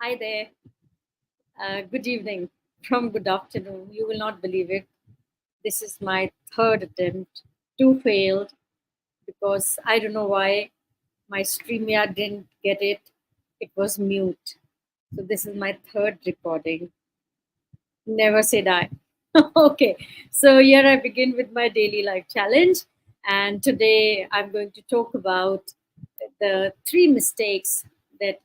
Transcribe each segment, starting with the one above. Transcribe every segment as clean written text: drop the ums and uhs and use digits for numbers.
Hi there. Good evening from good afternoon. You will not believe it. This is my third attempt. Two failed because I don't know why my StreamYard didn't get it. It was mute. So this is my third recording. Never say die. Okay. So here I begin with my daily life challenge. And today I'm going to talk about the three mistakes that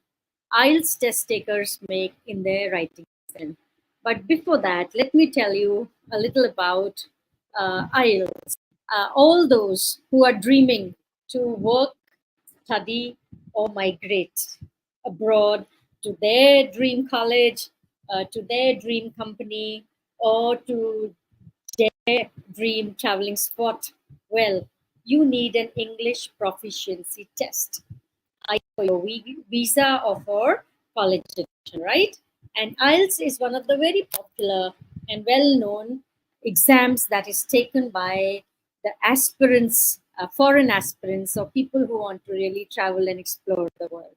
IELTS test takers make in their writing lesson. But before that, let me tell you a little about IELTS. All those who are dreaming to work, study, or migrate abroad to their dream college, to their dream company, or to their dream traveling spot, well, you need an English proficiency test for your visa or for college admission, right? And IELTS is one of the very popular and well-known exams that is taken by the aspirants, foreign aspirants, or people who want to really travel and explore the world,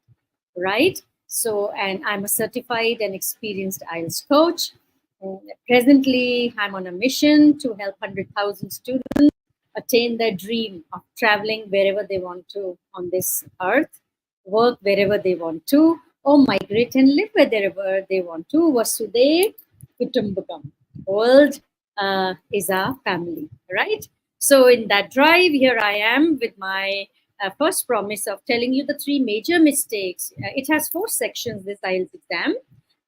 right? So, and I'm a certified and experienced IELTS coach. Presently, I'm on a mission to help 100,000 students attain their dream of traveling wherever they want to on this earth, work wherever they want to, or migrate and live wherever they want to. Vasudev Kutumbakam. World is our family, right? So, in that drive, here I am with my first promise of telling you the three major mistakes. It has four sections, this IELTS exam.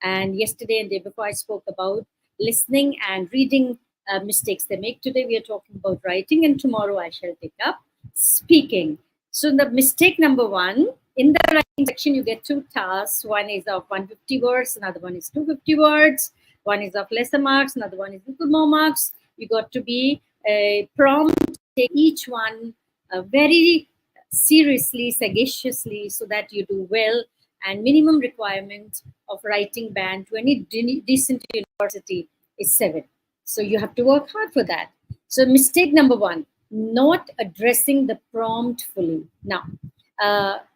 And yesterday and day before, I spoke about listening and reading mistakes they make. Today, we are talking about writing, and tomorrow, I shall take up speaking. So, the mistake number one, in the writing section, you get two tasks. One is of 150 words, another one is 250 words. One is of lesser marks, another one is little more marks. You got to be prompt, take each one very seriously, sagaciously, so that you do well. And minimum requirement of writing band to any decent university is 7. So you have to work hard for that. So mistake number one, not addressing the prompt fully. Now,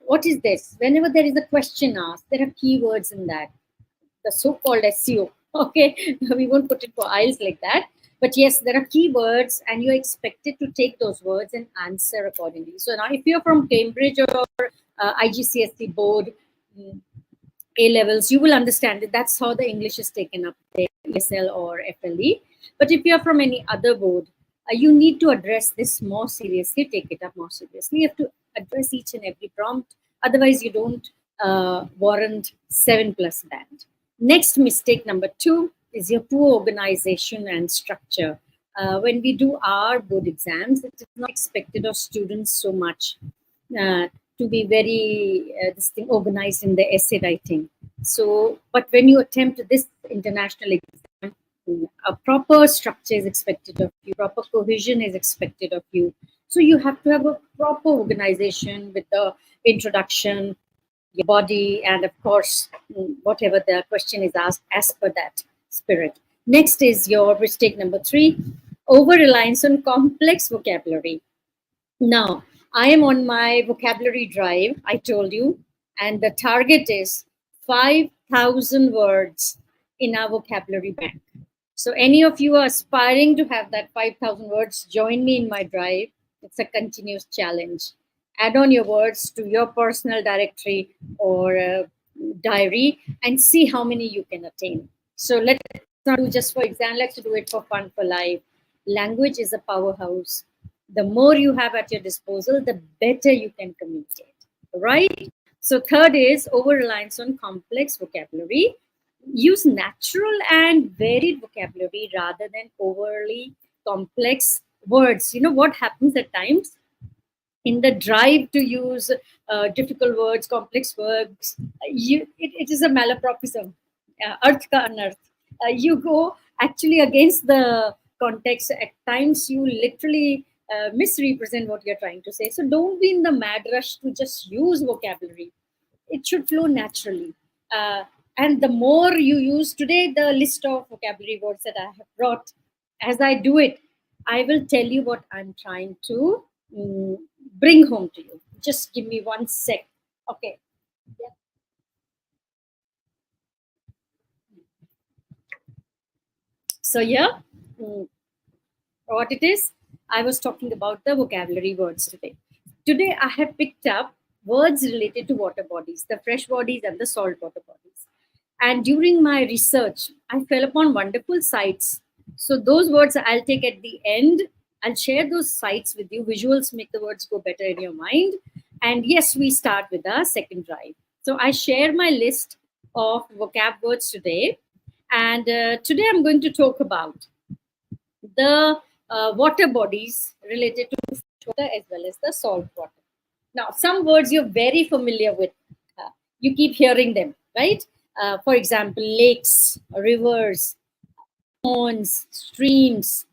what is this? Whenever there is a question asked, there are keywords in that, the so-called SEO. Okay, we won't put it for IELTS like that. But yes, there are keywords, and you're expected to take those words and answer accordingly. So now, if you're from Cambridge or IGCSE board, A levels, you will understand that that's how the English is taken up there, ESL or FLE. But if you're from any other board, you need to address this more seriously, take it up more seriously. You have to address each and every prompt. Otherwise, you don't warrant 7+ band. Next mistake number 2 is your poor organization and structure. When we do our board exams, it is not expected of students so much to be very organized in the essay writing. So, but when you attempt this international exam, a proper structure is expected of you, proper cohesion is expected of you. So you have to have a proper organization with the introduction, your body, and of course, whatever the question is asked as per that spirit. Next is your mistake number 3, over-reliance on complex vocabulary. Now, I am on my vocabulary drive, I told you, and the target is 5,000 words in our vocabulary bank. So any of you are aspiring to have that 5,000 words, join me in my drive. It's a continuous challenge. Add on your words to your personal directory or diary and see how many you can attain. So let's not do just for exam, let's do it for fun, for life. Language is a powerhouse. The more you have at your disposal, the better you can communicate, right? So third is over-reliance on complex vocabulary. Use natural and varied vocabulary rather than overly complex words. You know what happens at times? In the drive to use difficult words, complex words, it is a malapropism, earth ka anarth. You go actually against the context. At times, you literally misrepresent what you're trying to say. So don't be in the mad rush to just use vocabulary. It should flow naturally. And the more you use today, the list of vocabulary words that I have brought, as I do it, I will tell you what I'm trying to bring home to you. Just give me 1 sec. Okay. Yeah. So here, mm, what it is, I was talking about the vocabulary words today. Today, I have picked up words related to water bodies, the fresh bodies and the salt water bodies. And during my research, I fell upon wonderful sites. So those words I'll take at the end. I'll share those sites with you. Visuals make the words go better in your mind. And yes, we start with our second drive. So I share my list of vocab words today. And today I'm going to talk about the water bodies related to fresh water as well as the salt water. Now, some words you're very familiar with. You keep hearing them, right? For example, lakes, rivers, ponds, streams,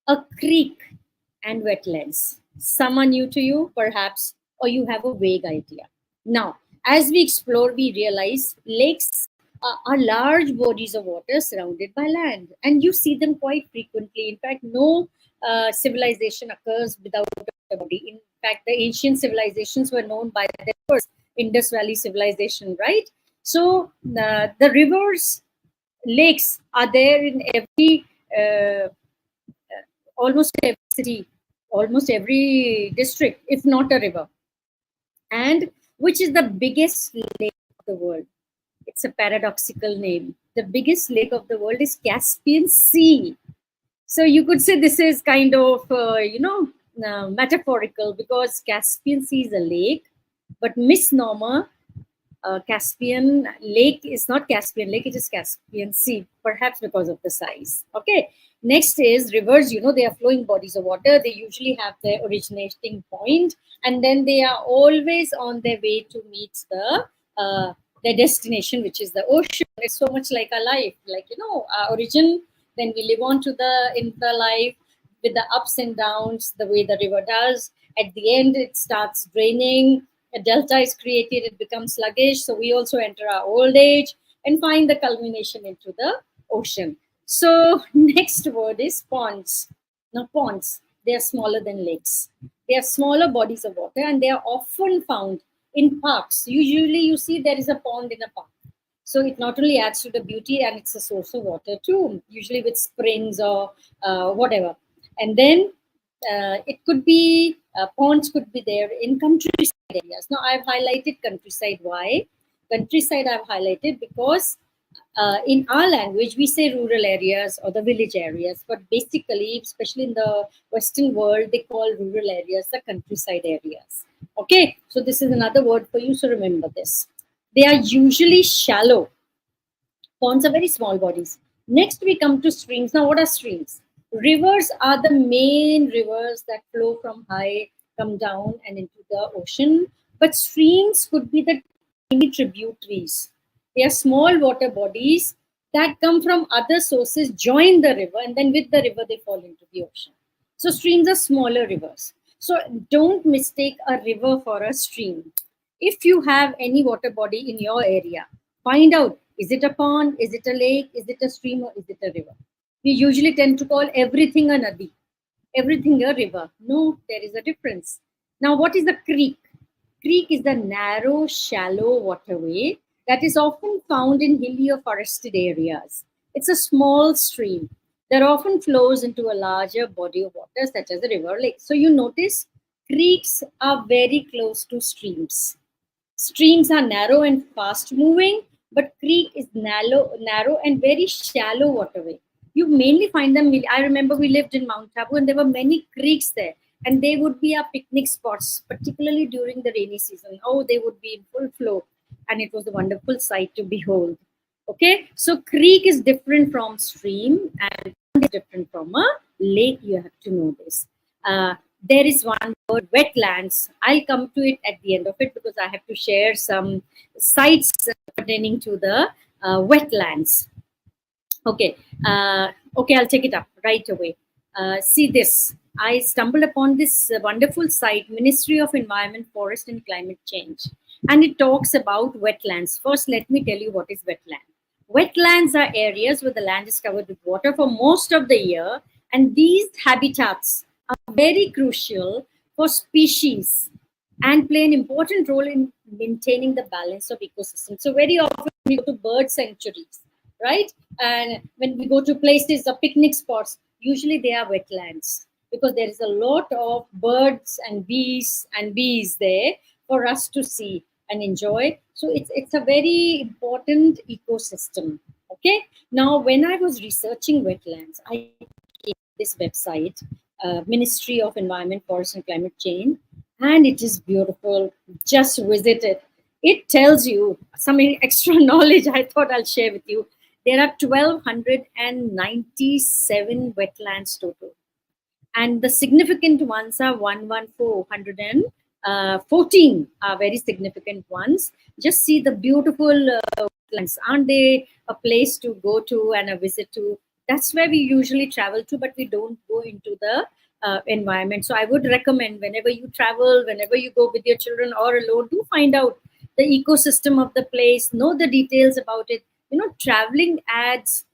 a creek, and wetlands. Some are new to you, perhaps, or you have a vague idea. Now, as we explore, we realize lakes are large bodies of water surrounded by land, and you see them quite frequently. In fact, no civilization occurs without a body. In fact, the ancient civilizations were known by their first Indus Valley civilization, right? So the rivers, lakes are there in every almost every city, almost every district, if not a river. And which is the biggest lake of the world? It's a paradoxical name. The biggest lake of the world is Caspian Sea. So you could say this is kind of, metaphorical, because Caspian Sea is a lake, but misnomer, Caspian Lake is not Caspian Lake, it is Caspian Sea, perhaps because of the size. Okay. Next is rivers. They are flowing bodies of water. They usually have their originating point, and then they are always on their way to meet their destination, which is the ocean. It's so much like our life, like our origin. Then we live on to in the life with the ups and downs, the way the river does. At the end, it starts draining. A delta is created, it becomes sluggish. So we also enter our old age and find the culmination into the ocean. So next word is ponds. Now ponds, they are smaller than lakes. They are smaller bodies of water, and they are often found in parks. Usually you see there is a pond in a park. So it not only adds to the beauty, and it's a source of water too, usually with springs or whatever. And then it could be, ponds could be there in countryside areas. Now I've highlighted countryside. Why? Countryside I've highlighted because in our language, we say rural areas or the village areas, but basically, especially in the Western world, they call rural areas the countryside areas. Okay, so this is another word for you, so remember this. They are usually shallow. Ponds are very small bodies. Next, we come to streams. Now, what are streams? Rivers are the main rivers that flow from high, come down and into the ocean. But streams could be the tiny tributaries. They are small water bodies that come from other sources, join the river, and then with the river, they fall into the ocean. So streams are smaller rivers. So don't mistake a river for a stream. If you have any water body in your area, find out, is it a pond, is it a lake, is it a stream, or is it a river? We usually tend to call everything a nadi, everything a river. No, there is a difference. Now, what is a creek? Creek is the narrow, shallow waterway that is often found in hilly or forested areas. It's a small stream that often flows into a larger body of water, such as a river or lake. So you notice creeks are very close to streams. Streams are narrow and fast moving, but creek is narrow and very shallow waterway. You mainly find them. I remember we lived in Mount Abu, and there were many creeks there, and they would be our picnic spots, particularly during the rainy season. Oh, they would be in full flow, and it was a wonderful sight to behold. Okay, so creek is different from stream, and different from a lake. You have to know this. There is one word, wetlands. I'll come to it at the end of it because I have to share some sites pertaining to the wetlands. Okay, I'll take it up right away. See this. I stumbled upon this wonderful site, Ministry of Environment, Forest and Climate Change. And it talks about wetlands. First, let me tell you what is wetland. Wetlands are areas where the land is covered with water for most of the year. And these habitats are very crucial for species and play an important role in maintaining the balance of ecosystem. So very often we go to bird sanctuaries. right? And when we go to places or picnic spots, usually they are wetlands, because there is a lot of birds and bees there for us to see and enjoy. So it's a very important ecosystem. Okay. Now, when I was researching wetlands, I came to this website, Ministry of Environment, Forest and Climate Change, and it is beautiful. Just visit it. It tells you some extra knowledge I thought I'll share with you. There are 1,297 wetlands total, and the significant ones are 114 are very significant ones. Just see the beautiful wetlands. Aren't they a place to go to and a visit to? That's where we usually travel to, but we don't go into the environment. So I would recommend, whenever you travel, whenever you go with your children or alone, do find out the ecosystem of the place, know the details about it. Traveling adds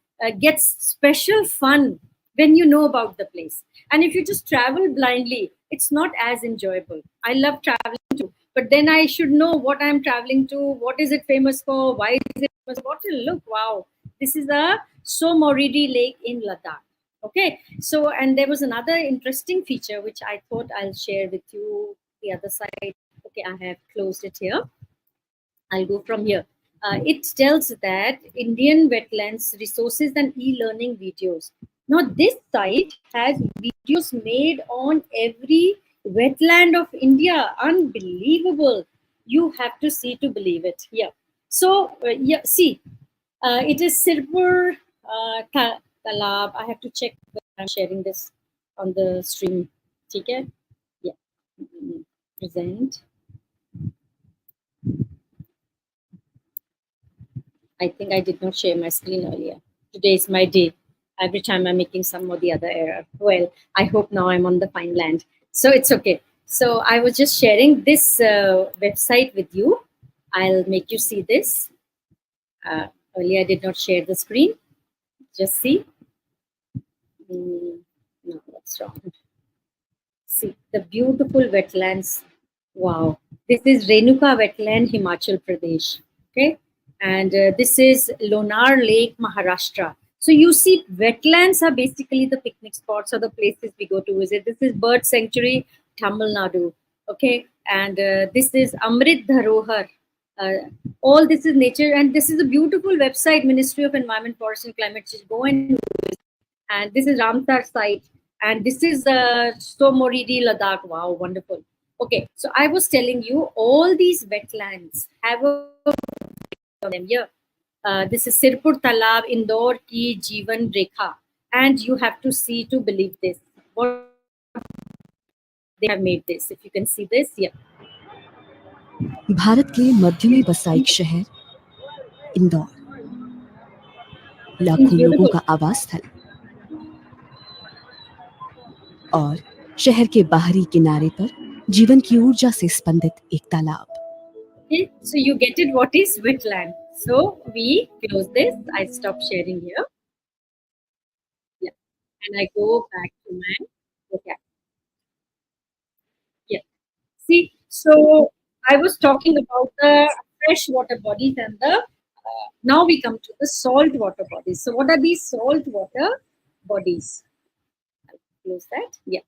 gets special fun when you know about the place. And if you just travel blindly, it's not as enjoyable. I love traveling too, but then I should know what I'm traveling to, what is it famous for, why is it famous, what to look. Wow, this is a Somoridi Lake in Ladakh. Okay, so, and there was another interesting feature which I thought I'll share with you. The other side. Okay, I have closed it here. I'll go from here. It tells that Indian wetlands resources and e-learning videos. Now, this site has videos made on every wetland of India. Unbelievable. You have to see to believe it. Yeah. So, yeah, see, it is Sirpur Talab. I have to check when I'm sharing this on the stream. Okay? Yeah. Present. I think I did not share my screen earlier. Today is my day. Every time I'm making some or the other error. Well, I hope now I'm on the fine land. So it's okay. So I was just sharing this website with you. I'll make you see this. Earlier I did not share the screen. Just see. No, that's wrong. See the beautiful wetlands. Wow. This is Renuka wetland, Himachal Pradesh. Okay. And this is Lonar Lake, Maharashtra. So you see, wetlands are basically the picnic spots or the places we go to visit. This is Bird Sanctuary, Tamil Nadu. Okay. And this is Amrit Dharohar. All this is nature. And this is a beautiful website, Ministry of Environment, Forest and Climate Change. Go and this is Ramsar site, and this is Somoridi, Ladakh. Wow, wonderful. Okay, so I was telling you, all these wetlands have a them here. This is Sirpur Talab, Indore ki Jeevan Rekha, and you have to see to believe this. What they have made this. If you can see this, yeah. Bharat के मध्य में बसा एक शहर इंदौर, लाखों लोगों का आवास स्थल, और शहर के बाहरी किनारे पर जीवन की ऊर्जा से स्पंदित एक तालाब. Okay, so you get it. What is wetland? So we close this. I stop sharing here. Yeah, and I go back to my vocab. Yeah. See, so I was talking about the freshwater bodies and the now we come to the salt water bodies. So what are these salt water bodies? I'll close that. Yeah.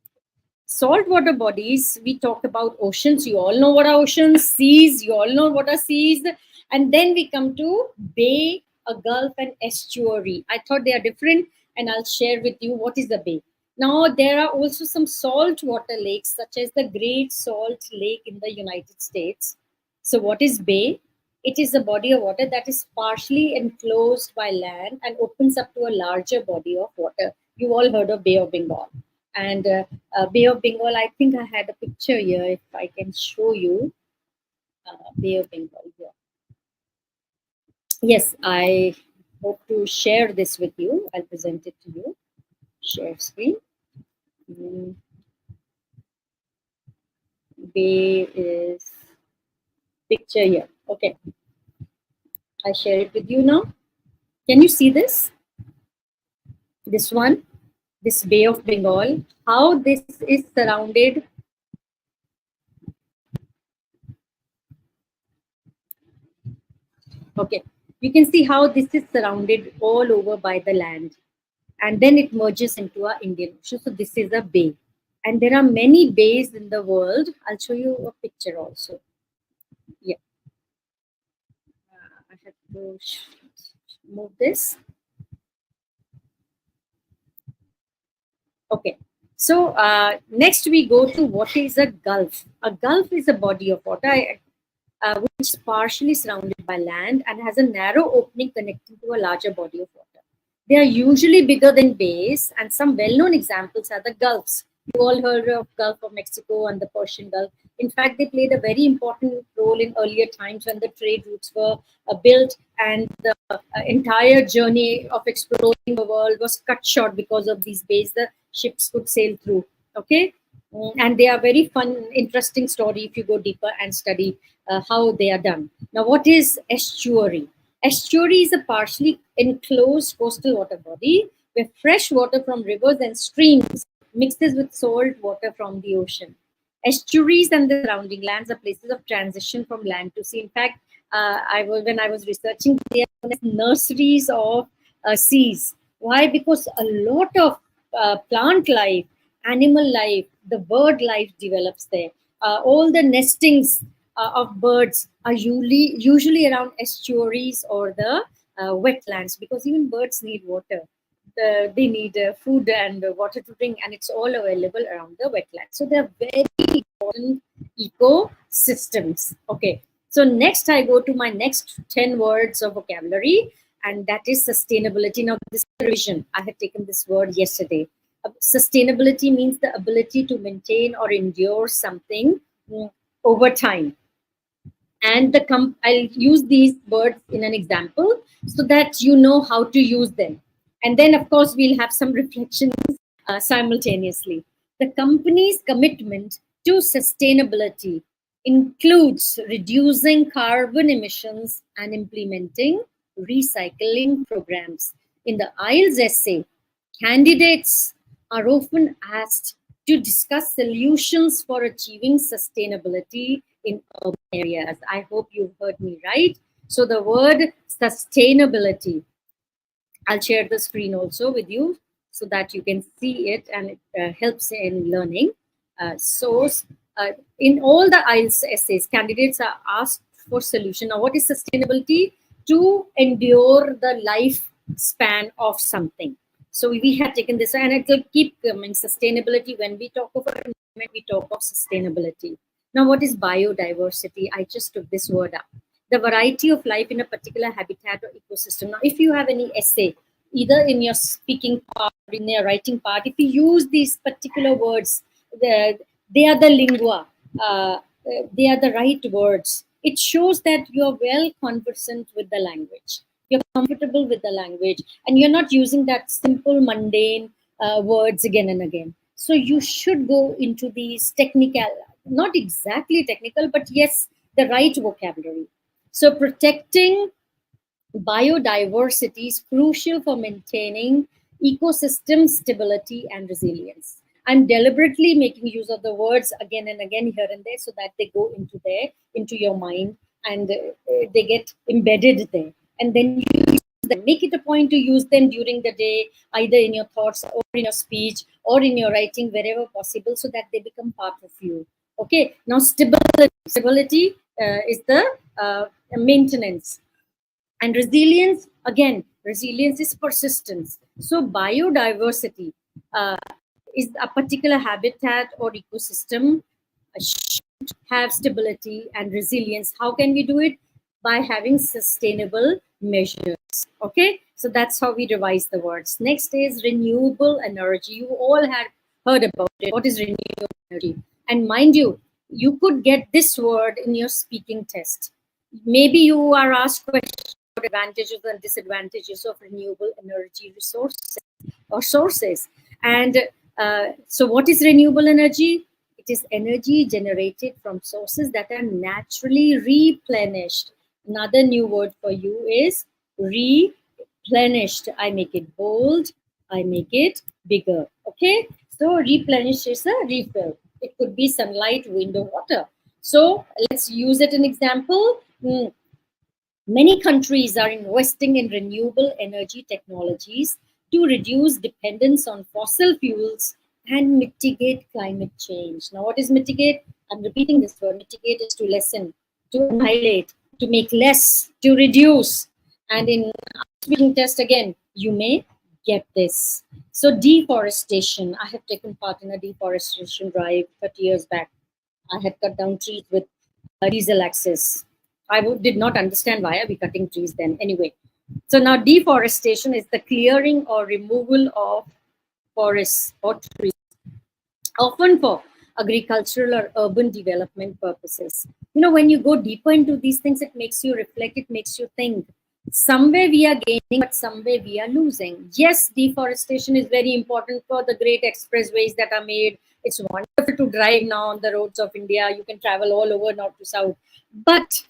Saltwater bodies, we talk about oceans. You all know what are oceans. Seas, you all know what are seas. And then we come to bay, a gulf, and estuary. I thought they are different, and I'll share with you what is the bay. Now, there are also some saltwater lakes, such as the Great Salt Lake in the United States. So, what is bay? It is a body of water that is partially enclosed by land and opens up to a larger body of water. You all heard of Bay of Bengal. And Bay of Bengal, I think I had a picture here, if I can show you. Bay of Bengal here. Yes, I hope to share this with you. I'll present it to you. Share screen. Bay is picture here. Okay. I share it with you now. Can you see this? This one, this Bay of Bengal, how this is surrounded. Okay, You can see how this is surrounded all over by the land, and then it merges into our Indian Ocean. So this is a bay, and there are many bays in the world. I'll show you a picture also. Yeah, I have to move this. Okay. So next we go to what is a gulf. A gulf is a body of water which is partially surrounded by land and has a narrow opening connecting to a larger body of water. They are usually bigger than bays, and some well-known examples are the gulfs. You all heard of Gulf of Mexico and the Persian Gulf. In fact, they played a very important role in earlier times when the trade routes were built, and the entire journey of exploring the world was cut short because of these bays the ships could sail through. Okay. And they are very fun, interesting story if you go deeper and study how they are done. Now, what is estuary? Estuary is a partially enclosed coastal water body where fresh water from rivers and streams mixes with salt water from the ocean. Estuaries and the surrounding lands are places of transition from land to sea. In fact, when I was researching, they are known as nurseries of seas. Why? Because a lot of plant life, animal life, the bird life develops there. All the nestings of birds are usually around estuaries or the wetlands, because even birds need water. They need food and water to drink, and it's all available around the wetlands. So they're very important ecosystems. Okay. So next I go to my next 10 words of vocabulary, and that is sustainability. Now this is a revision. I had taken this word yesterday. Sustainability means the ability to maintain or endure something over time. And I'll use these words in an example so that you know how to use them. And then, of course, we'll have some reflections simultaneously. The company's commitment to sustainability includes reducing carbon emissions and implementing recycling programs. In the IELTS essay, candidates are often asked to discuss solutions for achieving sustainability in urban areas. I hope you've heard me right. So the word sustainability, I'll share the screen also with you so that you can see it, and it helps in learning. In all the IELTS essays, candidates are asked for solution. Now, what is sustainability? To endure the lifespan of something. So we have taken this, and it will keep coming. Sustainability, when we talk of environment, we talk of sustainability. Now, what is biodiversity? I just took this word up. The variety of life in a particular habitat or ecosystem. Now, if you have any essay, either in your speaking part or in your writing part, if you use these particular words, they are the lingua, they are the right words. It shows that you're well conversant with the language. You're comfortable with the language, and you're not using that simple, mundane words again and again. So you should go into these technical, not exactly technical, but yes, the right vocabulary. So protecting biodiversity is crucial for maintaining ecosystem stability and resilience. I'm deliberately making use of the words again and again here and there so that they go into your mind, and they get embedded there. And then you use them. Make it a point to use them during the day, either in your thoughts or in your speech or in your writing, wherever possible, so that they become part of you. Okay. Now, stability is the maintenance. And resilience, again, resilience is persistence. So biodiversity is a particular habitat or ecosystem should have stability and resilience. How can we do it? By having sustainable measures. Okay, so that's how we revise the words. Next is renewable energy. You all had heard about it. What is renewable energy? And mind you, you could get this word in your speaking test. Maybe you are asked questions about advantages and disadvantages of renewable energy resources or sources. And so what is renewable energy? It is energy generated from sources that are naturally replenished. Another new word for you is replenished. I make it bold. I make it bigger. Okay. So replenish is a refill. It could be sunlight, wind, or water. So let's use it an example. Many countries are investing in renewable energy technologies to reduce dependence on fossil fuels and mitigate climate change. Now, what is mitigate? I'm repeating this word. Mitigate is to lessen, to annihilate, to make less, to reduce. And in speaking test again, you may get this. So deforestation. I have taken part in a deforestation drive 30 years back. I had cut down trees with diesel axis. Did not understand why are we cutting trees then. Anyway, so now deforestation is the clearing or removal of forests or trees, often for agricultural or urban development purposes. You know, when you go deeper into these things, it makes you reflect, it makes you think. Somewhere we are gaining, but somewhere we are losing. Yes, deforestation is very important for the great expressways that are made. It's wonderful to drive now on the roads of India. You can travel all over north to south. But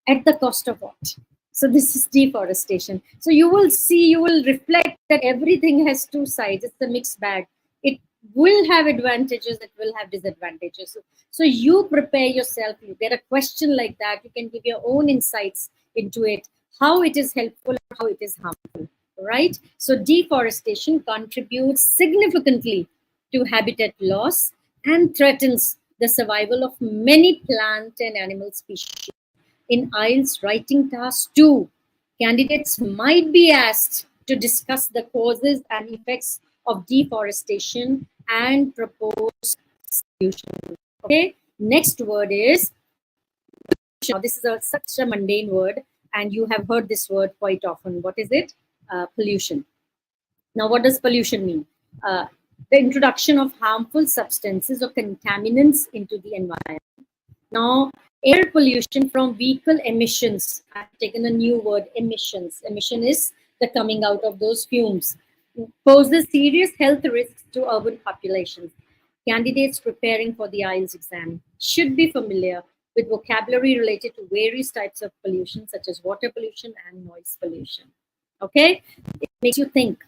at the cost of what? So this is deforestation. So you will see, you will reflect that everything has two sides. It's a mixed bag. It will have advantages, it will have disadvantages. So you prepare yourself, you get a question like that, you can give your own insights into it, how it is helpful, how it is harmful, right? So deforestation contributes significantly to habitat loss and threatens the survival of many plant and animal species. In IELTS writing task 2, candidates might be asked to discuss the causes and effects of deforestation and propose solutions. Okay, next word is, now this is such a mundane word and you have heard this word quite often. What is it? Pollution. Now, what does pollution mean? The introduction of harmful substances or contaminants into the environment. Now, air pollution from vehicle emissions. I've taken a new word, emissions. Emission is the coming out of those fumes. Poses serious health risks to urban populations. Candidates preparing for the IELTS exam should be familiar with vocabulary related to various types of pollution, such as water pollution and noise pollution. Okay? It makes you think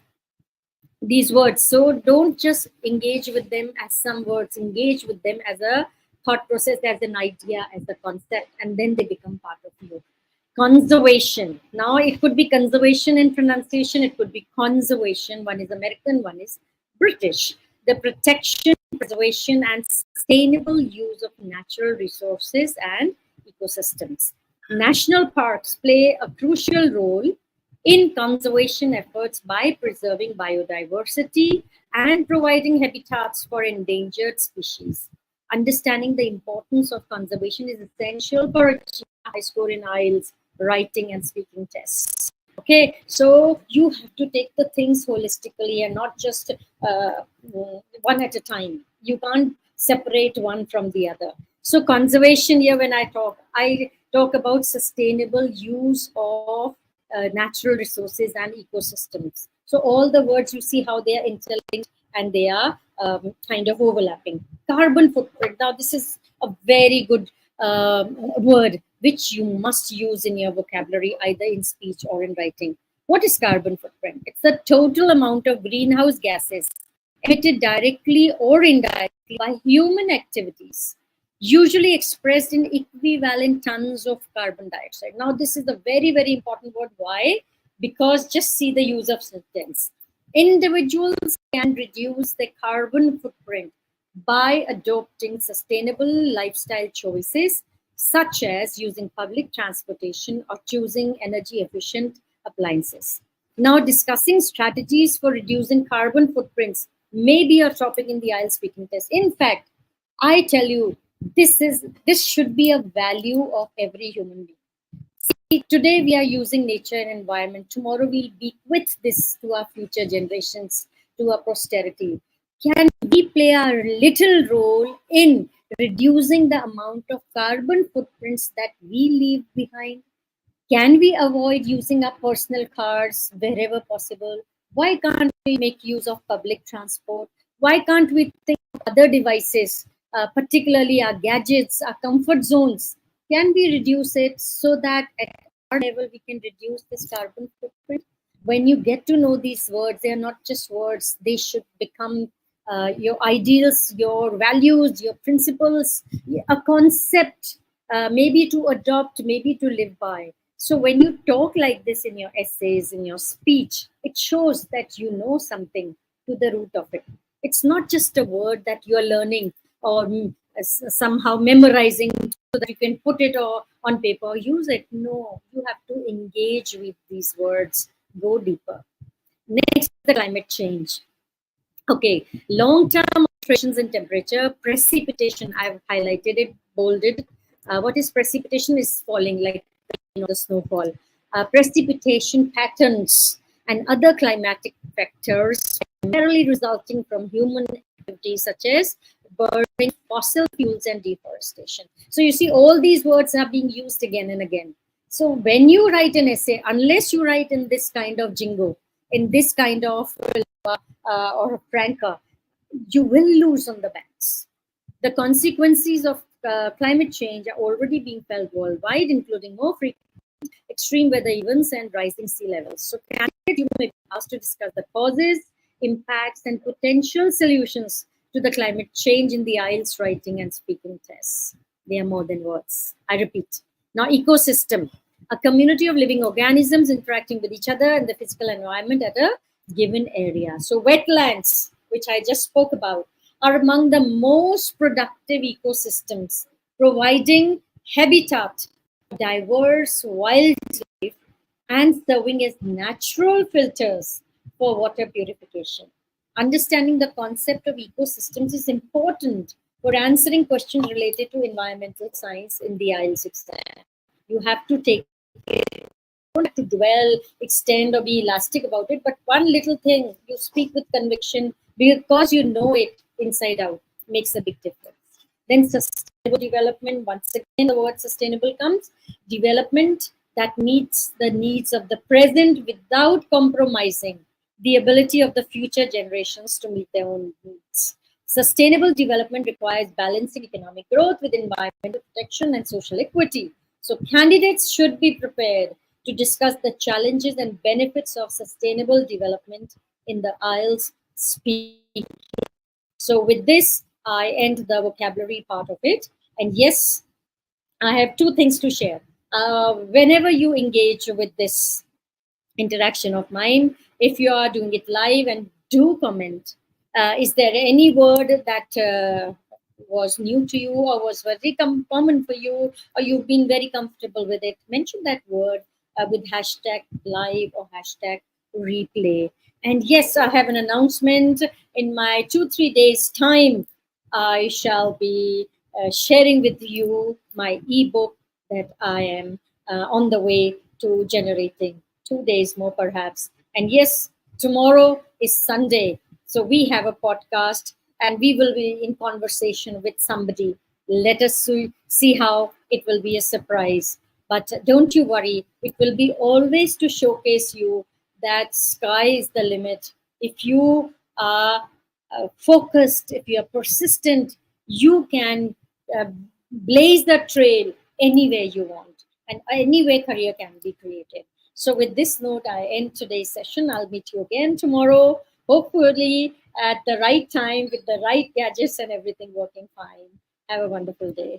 these words. So don't just engage with them as some words, engage with them as a thought process, as an idea, as a concept, and then they become part of you. Conservation. Now it could be conservation in pronunciation, it could be conservation. One is American, one is British. The protection, preservation, and sustainable use of natural resources and ecosystems. National parks play a crucial role in conservation efforts by preserving biodiversity and providing habitats for endangered species. Understanding the importance of conservation is essential for achieving a high score in IELTS writing and speaking tests. Okay, so you have to take the things holistically and not just one at a time. You can't separate one from the other. So conservation here, when I talk about sustainable use of natural resources and ecosystems. So all the words, you see how they are interlinked and they are kind of overlapping. Carbon footprint. Now this is a very good word which you must use in your vocabulary, either in speech or in writing. What is carbon footprint? It's the total amount of greenhouse gases emitted directly or indirectly by human activities, usually expressed in equivalent tons of carbon dioxide. Now, this is a very, very important word. Why? Because just see the use of sentence. Individuals can reduce their carbon footprint by adopting sustainable lifestyle choices, such as using public transportation or choosing energy efficient appliances. Now, discussing strategies for reducing carbon footprints may be a topic in the IELTS speaking test. In fact, I tell you, this should be a value of every human being. See, today we are using nature and environment. Tomorrow we'll bequeath this to our future generations, to our posterity. Can we play our little role in reducing the amount of carbon footprints that we leave behind? Can we avoid using our personal cars wherever possible? Why can't we make use of public transport? Why can't we think of other devices, particularly our gadgets, our comfort zones? Can we reduce it so that at our level we can reduce this carbon footprint? When you get to know these words, they are not just words, they should become your ideals, your values, your principles, a concept, maybe to adopt, maybe to live by. So when you talk like this in your essays, in your speech, it shows that you know something to the root of it. It's not just a word that you are learning or somehow memorizing so that you can put it on paper or use it. No, you have to engage with these words, go deeper. Next, the climate change. Okay, long-term alterations in temperature, precipitation. I've highlighted it, bolded. What is precipitation? Is falling, like the snowfall. Precipitation patterns and other climatic factors primarily resulting from human activities such as burning fossil fuels and deforestation. So you see, all these words are being used again and again. So when you write an essay, unless you write in this kind of jingo, in this kind of or franca, you will lose on the banks. The consequences of climate change are already being felt worldwide, including more frequent extreme weather events and rising sea levels. So, candidate, you may be asked to discuss the causes, impacts, and potential solutions to the climate change in the IELTS writing and speaking tests. They are more than words. I repeat. Now, ecosystem, a community of living organisms interacting with each other and the physical environment at a given area. So, wetlands, which I just spoke about, are among the most productive ecosystems, providing habitat diverse wildlife and serving as natural filters for water purification. Understanding the concept of ecosystems is important for answering questions related to environmental science in the IELTS exam. You have to take it, don't have to dwell, extend, or be elastic about it, but one little thing you speak with conviction because you know it inside out makes a big difference. Then sustainable development, once again, the word sustainable comes. Development that meets the needs of the present without compromising the ability of the future generations to meet their own needs. Sustainable development requires balancing economic growth with environmental protection and social equity. So candidates should be prepared to discuss the challenges and benefits of sustainable development in the IELTS speaking. So with this, I end the vocabulary part of it. And yes, I have two things to share. Whenever you engage with this interaction of mine, if you are doing it live, and do comment, is there any word that was new to you or was very common for you, or you've been very comfortable with it? Mention that word with hashtag live or hashtag replay. And yes, I have an announcement. In my 2-3 days time, I shall be sharing with you my ebook that I am on the way to generating. 2 days more, perhaps. And yes, tomorrow is Sunday. So we have a podcast and we will be in conversation with somebody. Let us see how it will be a surprise. But don't you worry, it will be always to showcase you that sky is the limit. If you are focused, if you are persistent, you can uh, blaze the trail anywhere you want, and anywhere career can be created. So, with this note, I end today's session. I'll meet you again tomorrow, hopefully at the right time with the right gadgets and everything working fine. Have a wonderful day.